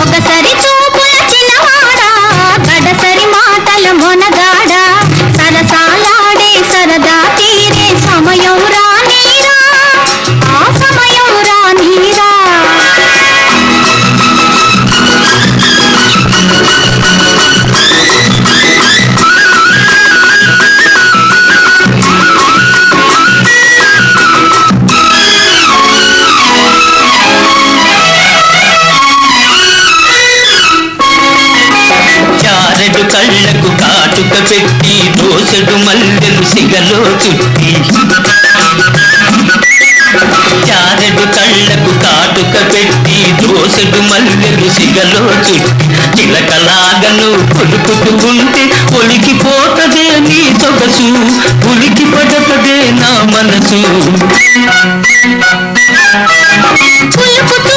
సొగసరి చూపుల చిన్నవాడా గడసరి మాటల మొనగాడా సరసాలాడే సరదా తీరే సమయం రానీరా ఆ సమయం రానీరా చారెడు కళ్ళకు కాటుక పెట్టి దోసెడు మల్లెలు సిగలో చుట్టి చారెడు కళ్ళకు కాటుక పెట్టి దోసెడు మల్లెలు సిగలో చుట్టి చిలకలాగను కొలుకుతూ ఉంటే ఒలికిపోతదే నీ సొగసు ఉలికి పడతదే నా మనసు పులుకుతూ